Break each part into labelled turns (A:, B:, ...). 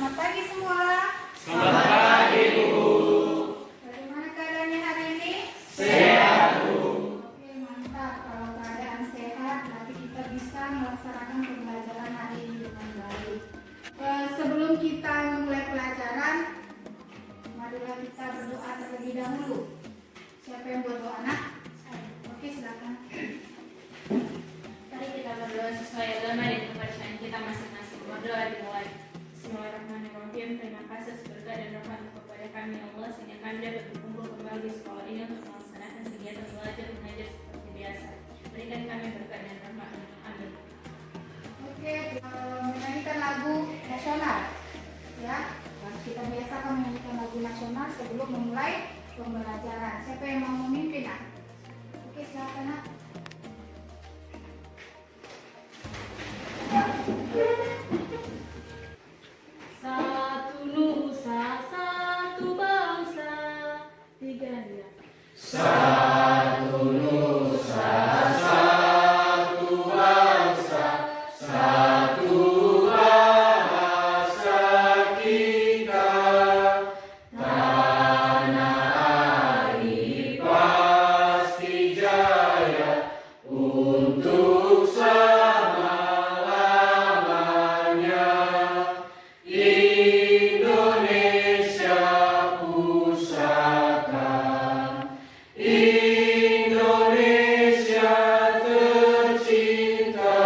A: Selamat pagi semua.
B: Selamat pagi, Bu.
A: Bagaimana keadaannya hari ini?
B: Sehat, Bu.
A: Oke, mantap. Kalau keadaan sehat, berarti kita bisa melaksanakan pembelajaran hari ini dengan baik. Sebelum kita memulai pelajaran, marilah kita berdoa terlebih dahulu. Siapa yang berdoa, nak? Oke, silakan.
C: Mari kita berdoa sesuai agama dan kepercayaan kita masing-masing. Berdoa dimulai. Bismillahirrahmanirrahim. Terima kasih berkat dan rahmat kepada kami ya Allah sehingga kami dapat berkumpul kembali di sekolah ini untuk melaksanakan kegiatan belajar mengajar seperti biasa. Berikan kami berkat dan rahmat. Amin.
A: Oke, menyanyikan lagu nasional. Ya, kita biasakan menyanyikan lagu nasional sebelum memulai pembelajaran. Siapa yang mau memimpin, nak? Oke, silakan, nak.
C: Satu nusa, satu bangsa, tiga dia.
B: Satu nusa, satu bangsa, satu bahasa kita. Tanah air pasti jaya untuk selama-lamanya. Indonesia pusaka, Indonesia tercinta,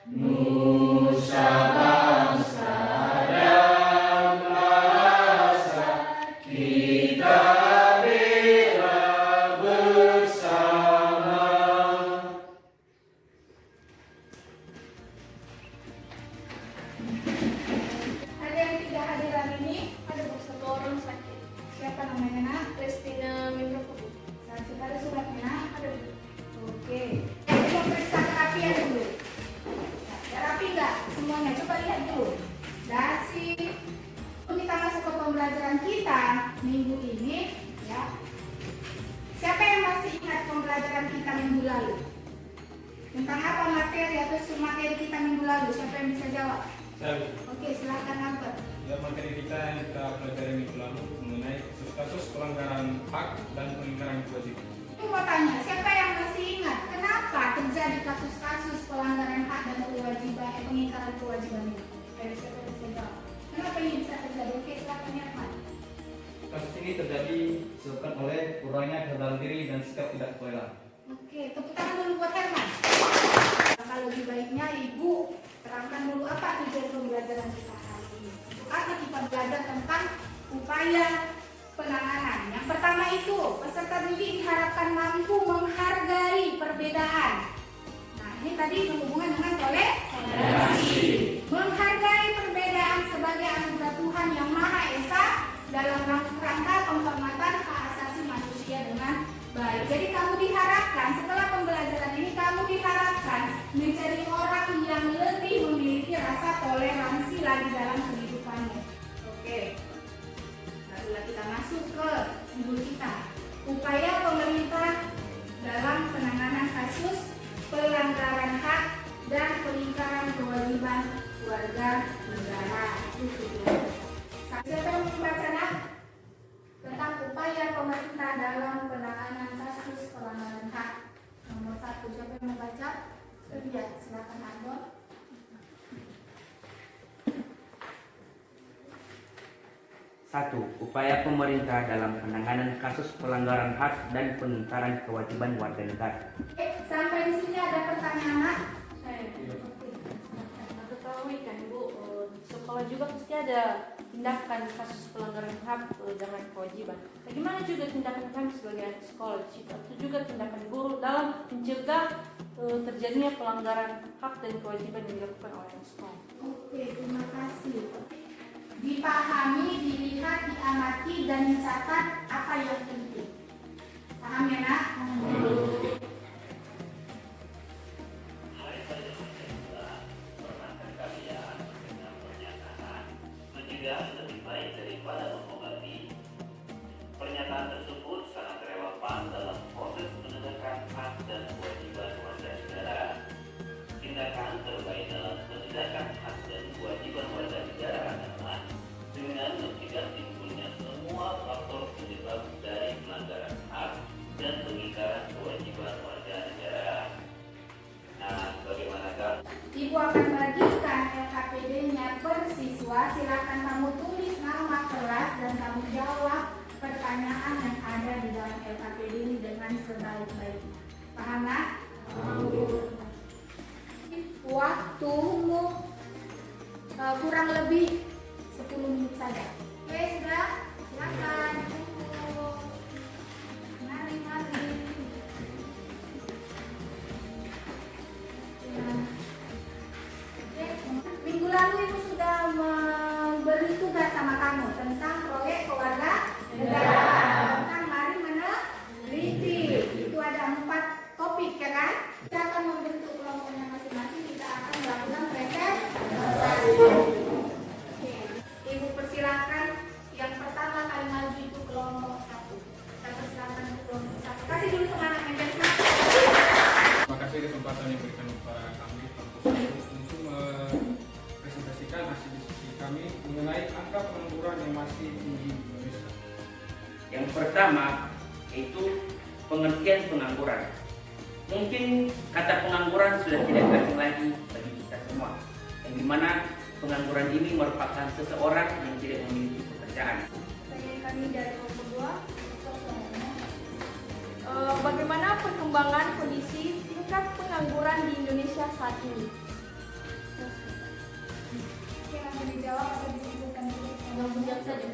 B: nusa bangsa dan bahasa kita bela bersama.
A: Ada yang tidak hadir hari ini?
C: Ada satu orang sakit.
A: Siapa namanya, nak?
C: Kristina Mimrokubu.
A: Sakit, ada suratnya, nak? Ada. Oke. Kita periksa terapian dulu. Ya, rapi nggak? Semuanya coba lihat dulu. Dasi. Kita masuk ke pembelajaran kita minggu ini, ya. Siapa yang masih ingat pembelajaran kita minggu lalu? Tentang apa materi atau materi kita minggu lalu? Siapa yang bisa jawab?
B: Saya,
A: Oke, silakan Albert.
B: ya, materi kita yang kita pelajari minggu lalu mengenai kasus-kasus pelanggaran hak dan pelanggaran kewajiban.
A: Aku mau tanya, siapa yang masih ingat kenapa terjadi kasus-kasus pelanggaran hak dan kewajiban, pengingkaran kewajiban ini? Siapa yang bisa jawab? Kenapa ini bisa terjadi? Oke, silakan Herman.
D: Kasus ini terjadi disebabkan oleh kurangnya kesadaran diri dan sikap tidak toleran.
A: Oke, tepuk tangan dulu buat Herman. Kalau lebih baiknya Ibu terangkan dulu apa tujuan pembelajaran kita hari ini. Apa kita belajar tentang upaya penanganan. Yang pertama itu, peserta didik diharapkan mampu menghargai perbedaan. Nah, ini tadi berhubungan dengan toleransi. Menghargai perbedaan sebagai anugerah Tuhan yang Maha Esa dalam rangka penghormatan hak asasi manusia dengan baik. Jadi kamu diharapkan setelah pembelajaran ini kamu diharapkan menjadi orang yang lebih memiliki rasa toleransi lagi dalam kehidupanmu. Oke. Lalu kita masuk ke judul kita. Upaya pemerintah dalam penanganan kasus pelanggaran hak dan pengingkaran kewajiban warga negara. Itu tujuan. Siapa yang membaca, nak? Tentang upaya pemerintah dalam penanganan kasus pelanggaran hak. Nomor 1, siapa yang membaca? Ya, silakan Arbor.
E: Satu, upaya pemerintah dalam penanganan kasus pelanggaran hak dan pengingkaran kewajiban warga negara.
A: Sampai di sini ada pertanyaan, nak?
C: Saya ketahui kan Bu, sekolah juga pasti ada tindakan kasus pelanggaran hak dan kewajiban. Bagaimana juga tindakan kami sebagai anak sekolah atau juga tindakan guru dalam mencegah terjadinya pelanggaran hak dan kewajiban yang dilakukan oleh anak sekolah.
A: Oke, terima kasih. Dipahami, dilihat, diamati, dan dicatat apa yang penting. Paham ya, nak?
F: Lebih baik daripada mengobati. Pernyataan tersebut sangat relevan dalam proses penegakan hak dan kewajiban warga negara. Tindakan terbaik dalam penegakan hak dan kewajiban warga negara adalah
A: silakan kamu tulis nama kelas dan kamu jawab pertanyaan yang ada di dalam LKPD ini dengan sebaik-baiknya. Paham nggak? Waktumu kurang lebih 10 menit saja. Oke, sudah? Silakan. Mari. Oke, minggu lalu Ibu sudah memberi tugas sama kamu tentang proyek keluarga negaraan. Tentang mari meneliti. Itu ada 4 topik ya kan? Kita akan membentuk kelompoknya masing-masing. Kita akan melakukan presentasi. Oke, Ibu persilakan. Yang pertama kali maju itu kelompok 1. Kita persilakan ke kelompok 1. Kasih dulu semangat engagement.
B: Terima kasih kesempatan yang diberikan kepada kami untuk mempresentasikan hasil diskusi kami mengenai angka pengangguran yang masih tinggi di Indonesia.
E: Yang pertama yaitu pengertian pengangguran. Mungkin kata pengangguran sudah tidak asing lagi bagi kita semua, yang dimana pengangguran ini merupakan seseorang yang tidak memiliki pekerjaan.
G: Pertanyaan kami dari kelompok 2, bagaimana perkembangan kondisi tingkat pengangguran di Indonesia saat ini?
A: Oke, langsung dijawab atau disebutkan dulu?
H: Menjawab saja.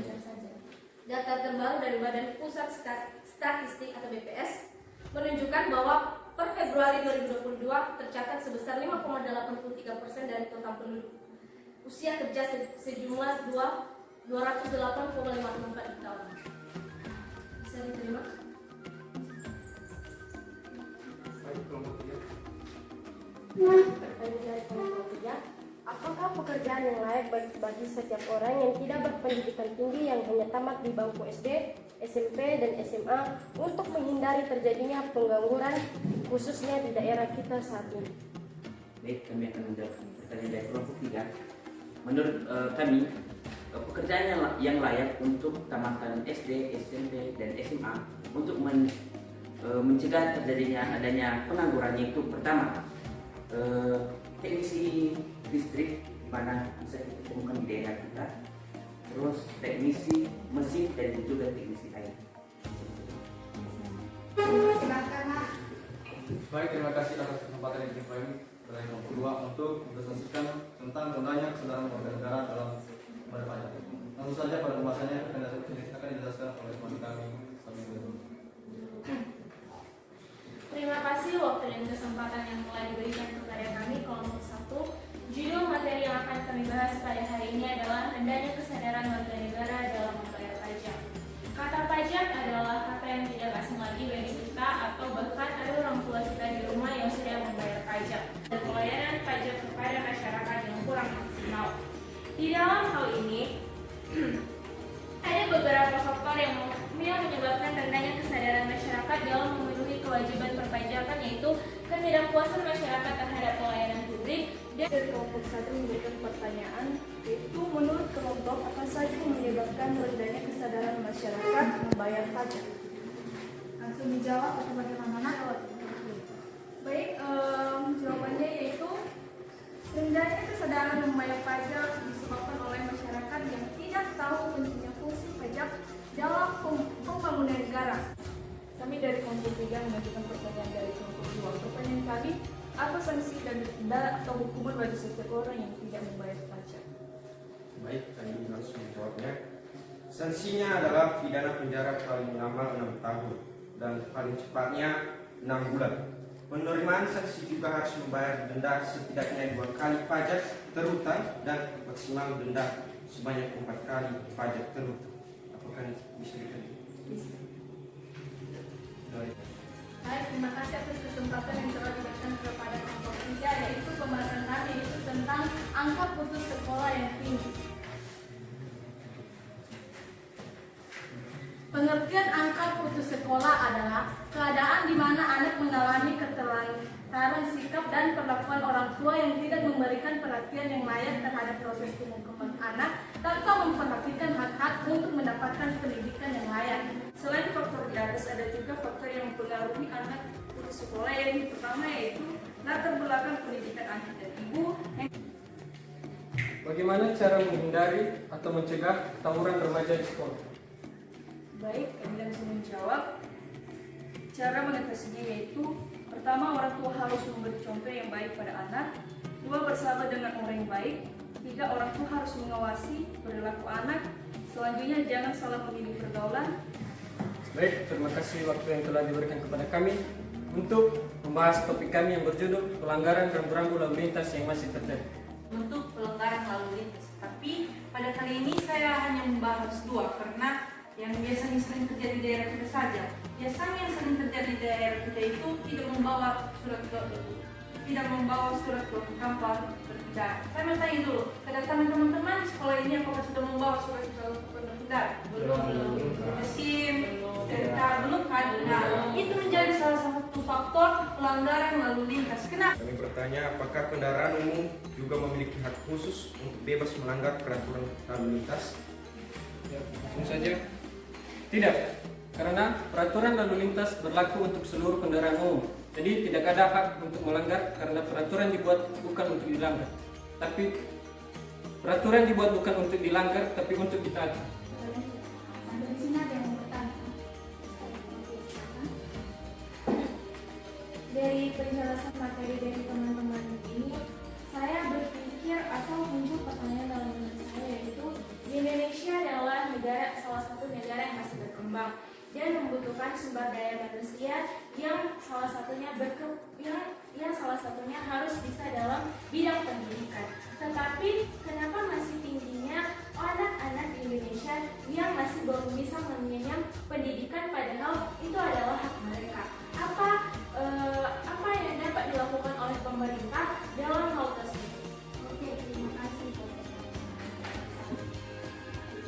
H: Data terbaru dari Badan Pusat Statistik atau BPS menunjukkan bahwa per Februari 2022 tercatat sebesar 5,83% dari total penduduk usia kerja sejumlah 208,54 juta orang. Bisa diterima?
G: Pertanyaan dari kelompok 3, apakah pekerjaan yang layak bagi setiap orang yang tidak berpendidikan tinggi yang hanya tamat di bangku SD, SMP, dan SMA untuk menghindari terjadinya pengangguran khususnya di daerah kita saat ini?
E: Baik, kami akan menjawab pertanyaan dari kelompok 3. Menurut kami, pekerjaan yang layak untuk tamatan SD, SMP, dan SMA untuk mencegah terjadinya adanya pengangguran yaitu pertama, teknisi listrik di mana bisa kita temukan di daerah kita, terus teknisi mesin dan juga teknisi air.
A: Silakan, Mak.
D: Baik, terima kasih atas kesempatan yang diberikan dari kelompok 2 untuk mempresentasikan tentang gunanya kesadaran warga negara dalam membayar pajak. Langsung saja pada pembahasannya akan dijelaskan oleh teman kami sambil berikut.
C: Terima kasih waktu dan kesempatan yang telah diberikan kepada kami kelompok 1. Judul materi yang akan kami bahas pada hari ini adalah hendaknya kesadaran warga negara dalam membayar pajak. Kata pajak adalah kata yang tidak asing lagi bagi kita atau bahkan ada orang tua kita di rumah yang sedang membayar pajak dan pelayanan pajak kepada masyarakat yang kurang maksimal. Di dalam hal ini ada beberapa faktor yang menyebabkan rendahnya kesadaran masyarakat dalam memenuhi kewajiban perpajakan, yaitu ketidakpuasan masyarakat terhadap pelayanan publik.
G: Dan dari kelompok 1 memberikan pertanyaan, yaitu menurut kelompok apa saja yang menyebabkan rendahnya kesadaran masyarakat membayar pajak?
A: Langsung dijawab atau bagaimana?
G: Baik, jawabannya yaitu rendahnya kesadaran membayar pajak disebabkan oleh masyarakat yang tidak tahu pentingnya fungsi pajak dalam pembangunan negara. Kami dari kelompok 3 mengajukan pertanyaan dari kelompok 2. Pertanyaan kami, apa sanksi dan denda atau hukuman bagi setiap orang yang tidak membayar pajak?
I: Baik, kami harus menjawabnya. Sanksinya adalah pidana penjara paling lama 6 tahun dan paling cepatnya 6 bulan. Penerimaan sanksi juga harus membayar denda setidaknya 2 kali pajak terhutang dan maksimal denda sebanyak 4 kali pajak terhutang. Apakah bisa diterima?
G: Bisa.
C: Baik, terima kasih atas kesempatan yang telah diberikan kepada kelompok 3, yaitu pembahasan kami itu tentang angka putus sekolah yang tinggi. Pengertian angka putus sekolah adalah keadaan di mana anak mengalami keterlantaran sikap dan perlakuan orang tua yang tidak memberikan perhatian yang layak terhadap proses tumbuh kembang anak tanpa memperhatikan hak-hak untuk mendapatkan pendidikan yang layak. Selain faktor di atas, ada juga faktor yang mempengaruhi anak putus sekolah, yang pertama yaitu latar belakang pendidikan anak dan ibu.
B: Bagaimana cara menghindari atau mencegah tawuran remaja di sekolah?
G: Baik, kami langsung menjawab. Cara mengatasinya yaitu pertama, orang tua harus memberi contoh yang baik pada anak. Dua, bersahabat dengan orang yang baik. Tiga, orang tua harus mengawasi perilaku anak. Selanjutnya, jangan salah memilih pergaulan.
B: Baik, terima kasih waktu yang telah diberikan kepada kami untuk membahas topik kami yang berjudul pelanggaran rambu-rambu lalu lintas yang masih terjadi.
J: Untuk pelanggaran lalu lintas. Tapi pada kali ini saya hanya membahas dua karena yang biasanya sering terjadi di daerah kita saja. Biasanya yang sering terjadi di daerah kita itu tidak membawa surat ke kantor berbicara. Saya mau tanya dulu, kedatangan teman-teman di sekolah ini apakah sudah membawa surat ke berbicara? Belum. SIM, belum kan? Nah, itu menjadi salah satu faktor pelanggaran lalu lintas. Kenapa?
I: Kami bertanya, apakah kendaraan umum juga memiliki hak khusus untuk bebas melanggar peraturan lalu lintas?
B: Ya, langsung saja. Tidak, karena peraturan lalu lintas berlaku untuk seluruh kendaraan umum. Jadi tidak ada hak untuk melanggar karena peraturan dibuat bukan untuk dilanggar. Tapi peraturan dibuat bukan untuk dilanggar, tapi untuk ditaati.
A: Sampai di sini ada yang mau bertanya.
G: Dari penjelasan materi dari teman-teman ini, saya berpikir atau muncul pertanyaan dalam benak saya, yaitu Indonesia adalah salah satu negara yang masih berkembang dan membutuhkan sumber daya manusia yang salah satunya harus bisa dalam bidang pendidikan. Tetapi kenapa masih tingginya anak-anak di Indonesia yang masih belum bisa mengenyam pendidikan, padahal itu adalah hak mereka? Apa yang dapat dilakukan oleh pemerintah dalam hal tersebut?
A: Oke, terima kasih.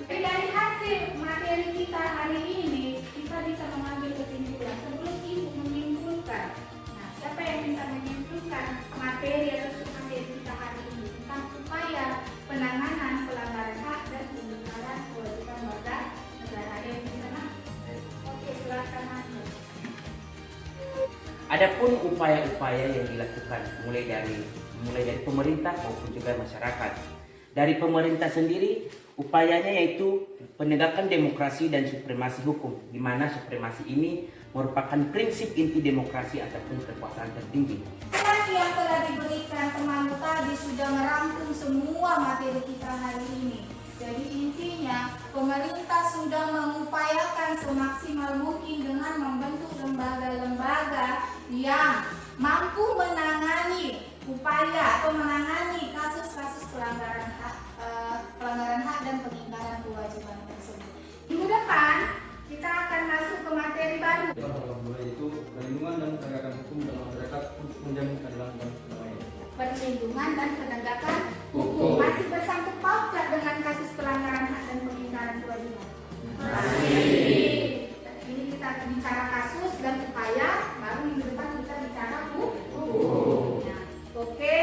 A: Dari hasil materi kita hari ini, kita bisa mengambil kesimpulan. Sebelum ibu menyimpulkan, nah, siapa yang bisa menyimpulkan materi atau submateri kita hari ini tentang upaya penanganan pelanggaran hak dan pelanggaran kewajiban warga negara yang bisa? Oke, silakan Mas.
E: Adapun upaya-upaya yang dilakukan mulai dari pemerintah maupun juga masyarakat. Dari pemerintah sendiri, upayanya yaitu penegakan demokrasi dan supremasi hukum, di mana supremasi ini merupakan prinsip inti demokrasi ataupun kekuasaan tertinggi.
A: Yang telah diberikan teman tadi sudah merangkum semua materi kita hari ini. Jadi intinya pemerintah sudah mengupayakan semaksimal mungkin dengan membentuk lembaga-lembaga yang mampu menangani kasus-kasus pelanggaran hak dan pengingkaran kewajiban tersebut. Minggu depan kita akan masuk ke materi baru.
D: Yaitu perlindungan dan penegakan hukum dalam masyarakat untuk menjamin keadilan dan kedamaian.
A: Perlindungan dan penegakan hukum masih bersangkut paut dengan kasus pelanggaran hak dan pengingkaran kewajiban. Ini kita bicara kasus dan upaya, baru minggu depan kita bicara hukum. Nah, oke,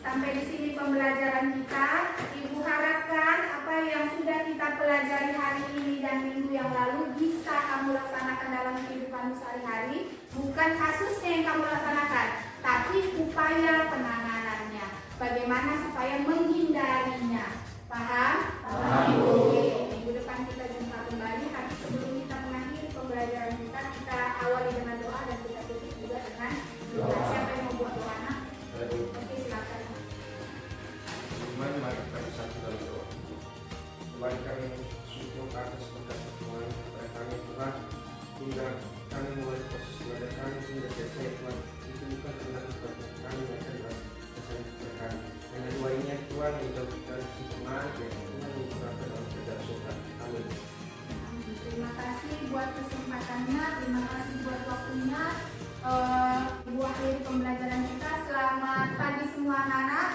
A: sampai di sini pembelajaran kita. Ibu harapkan apa yang sudah kita pelajari hari ini dan minggu yang lalu bisa kamu laksanakan dalam kehidupan sehari-hari. Bukan kasusnya yang kamu laksanakan, tapi upaya penanganannya. Bagaimana supaya menghindarinya. Paham? Paham. Oke, minggu depan kita jumpa kembali. Tapi sebelum kita mengakhiri pembelajaran kita awali dengan doa dan kita tutup juga dengan doa. Siapa yang membuat doa? Oke, silakan.
I: Mari kita bersatu dalam doa. Kembali kami syukur atas berkat Tuhan kepada kami Tuhan, hingga kami mulai proses belajar kami hingga selesai Tuhan. Itu bukan karena kekuatan kami yang terbaik, kesan berkat. Hanya dua ini ya Tuhan yang jauhkan sempurna, dan Tuhan yang berkata dalam kerjaan surga. Amin.
A: Terima kasih buat kesempatannya, terima kasih buat waktunya. Ibu akhiri pembelajaran kita. Selamat pagi semua anak-anak.